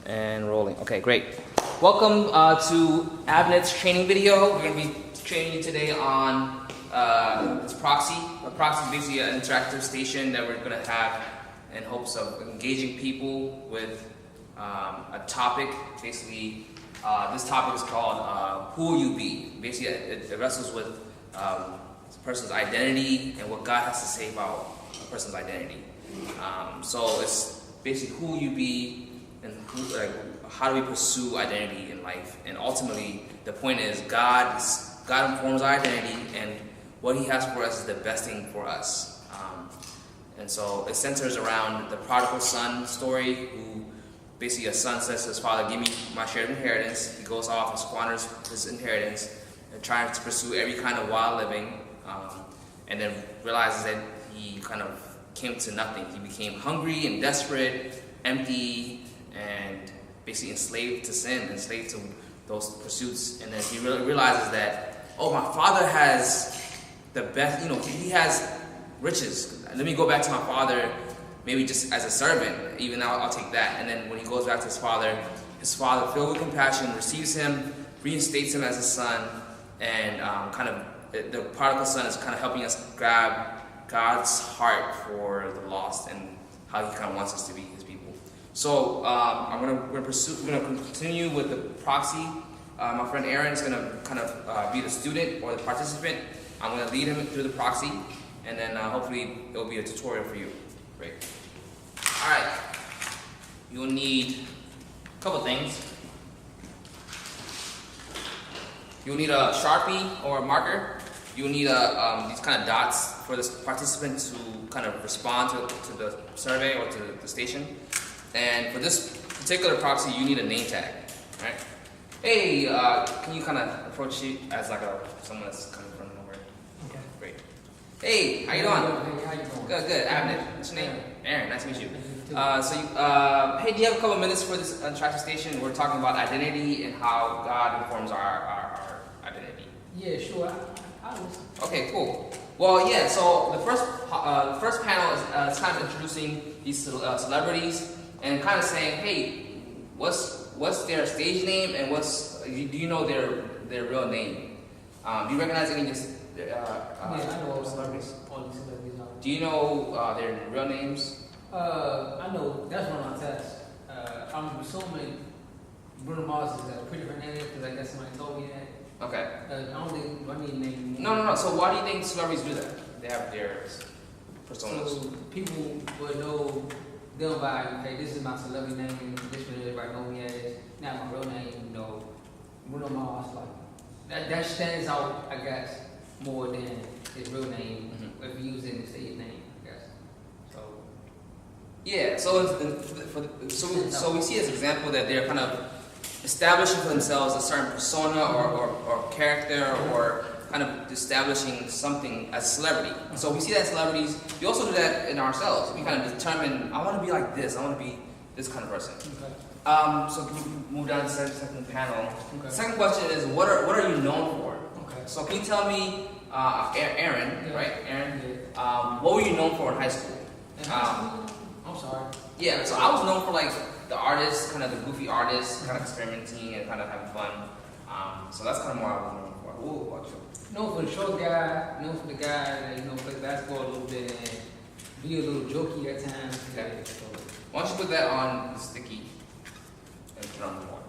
And rolling. Okay, great. Welcome to Avnet's training video. We're going to be training you today on this proxy. A proxy is basically an interactive station that we're going to have in hopes of engaging people with a topic. Basically, this topic is called Who Will You Be? Basically, it wrestles with a person's identity and what God has to say about a person's identity. So it's basically who will you be and how do we pursue identity in life. And ultimately, the point is God informs our identity, and what He has for us is the best thing for us. And so it centers around the prodigal son story, who basically a son says to his father, "Give me my share of inheritance." He goes off and squanders his inheritance and tries to pursue every kind of wild living, and then realizes that he kind of came to nothing. He became hungry and desperate, empty, and basically enslaved to sin, enslaved to those pursuits. And then he realizes that, oh, my father has the best, he has riches. Let me go back to my father, maybe just as a servant. Even now, I'll take that. And then when he goes back to his father, filled with compassion, receives him, reinstates him as a son, and the prodigal son is kind of helping us grab God's heart for the lost and how He kind of wants us to be His people. So we're going to continue with the proxy. My friend Aaron is going to kind of be the student or the participant. I'm going to lead him through the proxy, and then hopefully it will be a tutorial for you. Great. All right. You'll need a couple things. You'll need a Sharpie or a marker. You'll need these kind of dots for this participant to kind of respond to the survey or to the station. And for this particular proxy, you need a name tag, right? Hey, can you kind of approach it as like someone that's coming from nowhere? Okay, great. Hey, how you doing? Hey, how you doing? Good. Avnet. What's your name? Aaron. Nice to meet you. Hey, do you have a couple minutes for this interactive station? We're talking about identity and how God informs our identity. Yeah, sure. Okay, cool. Well, yeah. So the first panel is kind of introducing these celebrities and kind of saying, hey, what's their stage name and do you know their real name? Do you recognize any of these? I know celebrities. All these celebrities. Do you know their real names? I know that's one of my tests. I'm assuming Bruno Mars is a pretty different name because I guess somebody told me that. Okay. I don't think I need a name. No. So why do you think celebrities do that? They have their personas. So people would know them by, okay, this is my celebrity name, this is what everybody know me as. Not my real name, Bruno Mars. Like that stands out, I guess, more than his real name if you're using the stage name, I guess. So. Yeah. So we see as an example that they're kind of establishing for themselves a certain persona or character, or kind of establishing something as a celebrity. So we see that in celebrities. We also do that in ourselves. We kind of determine, I want to be like this. I want to be this kind of person. Okay. So can you move down to the second panel? Okay. Second question is, what are you known for? Okay. So can you tell me, Aaron, Yeah. right? Aaron, Yeah. what were you known for in high school? I'm sorry. Yeah, so I was known for like the artist, kind of the goofy artist, kind of experimenting and kind of having fun. So that's kind of more I was known for. What about you? Known for the short guy, known for the guy that play basketball a little bit and be a little jokey at times. Okay. So, Why don't you put that on the sticky and put it on the board?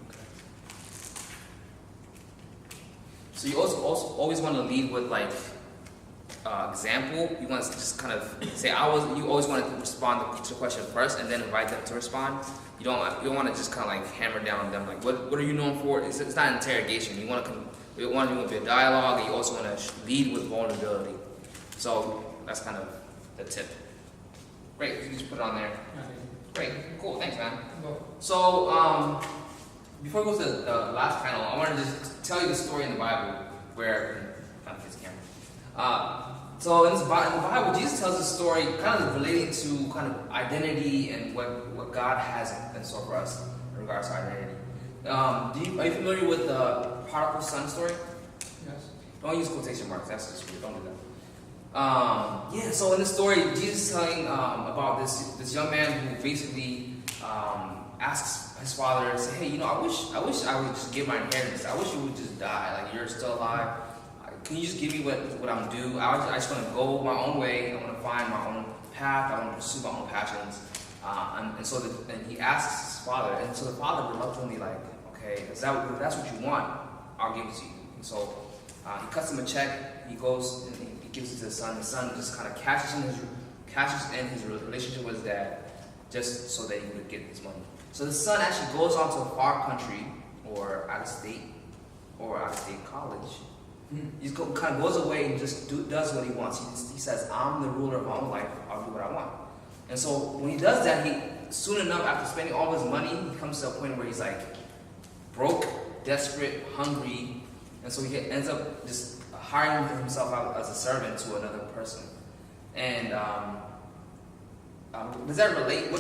okay. So you also always want to lead with like example. You want to just kind of say you always want to respond to the question first and then invite them to respond. You don't want to just kind of like hammer down on them like what are you known for? It's not an interrogation. You want to do a dialogue, and you also want to lead with vulnerability. So that's kind of the tip. Great, you can just put it on there. Great, cool, thanks, man. So before we go to the last panel, I want to just tell you the story in the Bible where kind of his camera. So in the Bible, Jesus tells a story kind of relating to kind of identity and what God has in store for us in regards to identity. Are you familiar with the prodigal son story? Yes. Don't use quotation marks. That's just weird. Don't do that. So in the story, Jesus is telling about this young man who basically asks his father, say, hey, I wish I would just get my inheritance. I wish you would just die. Like, you're still alive. Can you just give me what I'm due? I just want to go my own way. I want to find my own path. I want to pursue my own passions. And he asks his father, and so the father reluctantly like, okay, if that's what you want, I'll give it to you. And so he cuts him a check. He goes and he gives it to the son. The son just kind of cashes in his relationship with his dad, just so that he would get his money. So the son actually goes on to a far country or out of state college. He kind of goes away and just does what he wants. He says, I'm the ruler of my own life. I'll do what I want. And so when he does that, soon enough, after spending all his money, he comes to a point where he's like broke, desperate, hungry. And so he ends up just hiring himself out as a servant to another person. And does that relate?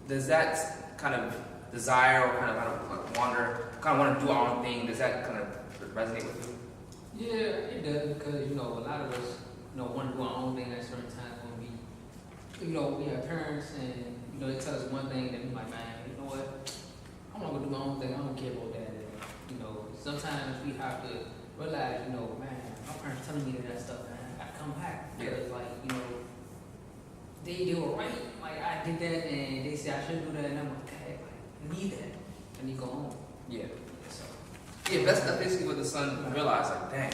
Does that kind of desire or kind of want to do our own thing, does that kind of resonate with you? Yeah, it does, because a lot of us want to do our own thing at certain times when we have parents and they tell us one thing and we like, man, you know what? I'm not gonna do my own thing. I don't care about that. Sometimes we have to realize, man, my parents telling me that stuff, man, I gotta come back because they were right. Like I did that and they said I shouldn't do that, and I'm like, hey, I need that. I need to go home. Yeah. Yeah, that's basically what the son realized. Like, dang,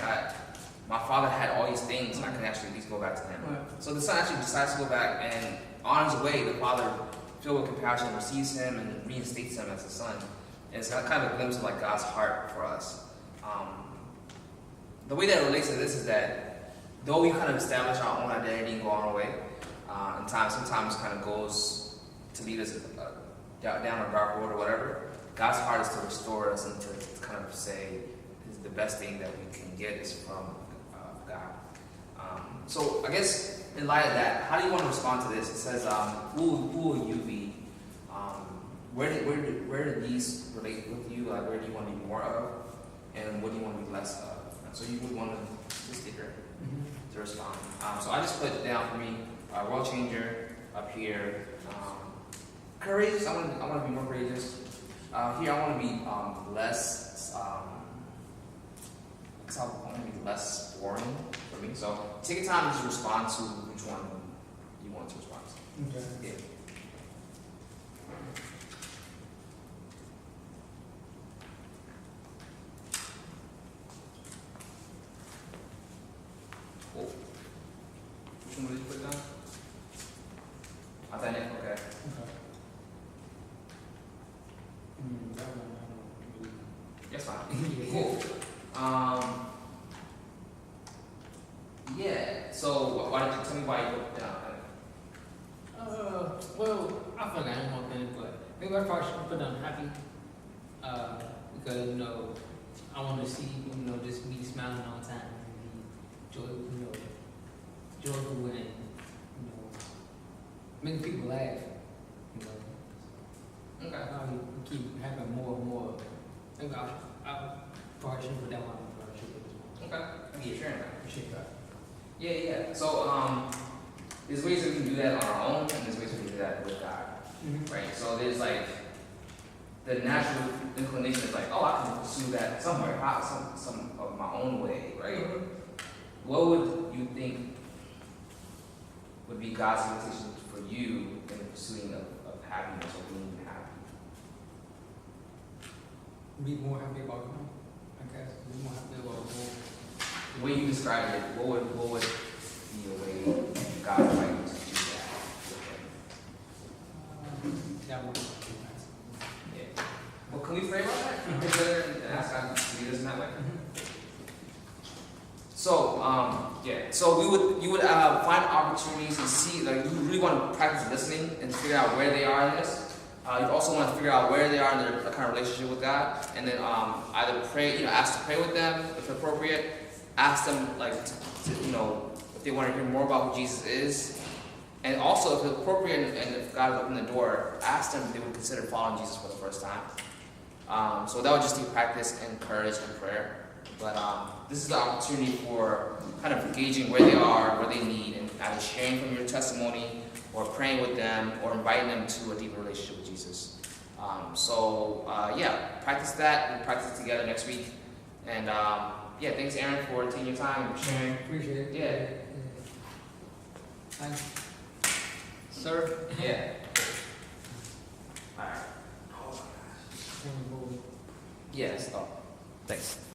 my father had all these things, and I can actually at least go back to him. Right. So the son actually decides to go back, and on his way, the father, filled with compassion, receives him and reinstates him as a son. And it's kind of a glimpse of like God's heart for us. The way that it relates to this is that though we kind of establish our own identity and go on our way, and sometimes kind of goes to lead us down a dark road or whatever, God's heart is to restore us and to kind of say the best thing that we can get is from God. So I guess in light of that, how do you want to respond to this? It says, who will you be? Where do these relate with you? Like, where do you want to be more of? And what do you want to be less of? And so you would want to sticker to respond. So I just put it down for me, world changer up here. Courageous, I want to be more courageous. Here I want to be less, I want to be less boring for me. So take a time to just respond to which one you want to respond to. Okay. Yeah. Cool. Which one did you put down? Authentic, okay. Okay. That one, I don't really. That's fine. Cool. Yeah. So why don't you tell me why you put it down? Well, I feel like I don't want that, but maybe I probably should put down happy. Because I want to see just me smiling all the time, and be joyful, and making people laugh. Okay. I keep having more and more. Maybe I probably should put that one. Okay. Thank you for sharing that. Appreciate that. Yeah. So there's ways that we can do that on our own, and there's ways we can do that with God. Right? So there's like the natural inclination is like, oh, I can pursue that somewhere, some of my own way, right? What would you think would be God's invitation for you in the pursuing of happiness or being happy? Be more happy about him, I guess. Be more happy about him. The way you described it, what would be a way God would like you to do that with him? That would be nice. Yeah. Well, can we pray about that? Can we pray together and ask God to lead us in that way? So you would find opportunities and see, like, you really want to practice listening and figure out where they are in this. You also want to figure out where they are in their kind of relationship with God, and then either pray, ask to pray with them if appropriate. Ask them, like, if they want to hear more about who Jesus is, and also if it's appropriate and if God has opened the door, ask them if they would consider following Jesus for the first time. So that would just take practice and courage and prayer. But this is the opportunity for kind of gauging where they are, where they need, and either sharing from your testimony, or praying with them, or inviting them to a deeper relationship with Jesus. Yeah, practice that. We'll practice together next week. And yeah, thanks Aaron for taking your time and sharing. Appreciate it. Yeah. Thanks. Sir? Yeah. Alright. Oh my gosh. Yes. Oh, thanks.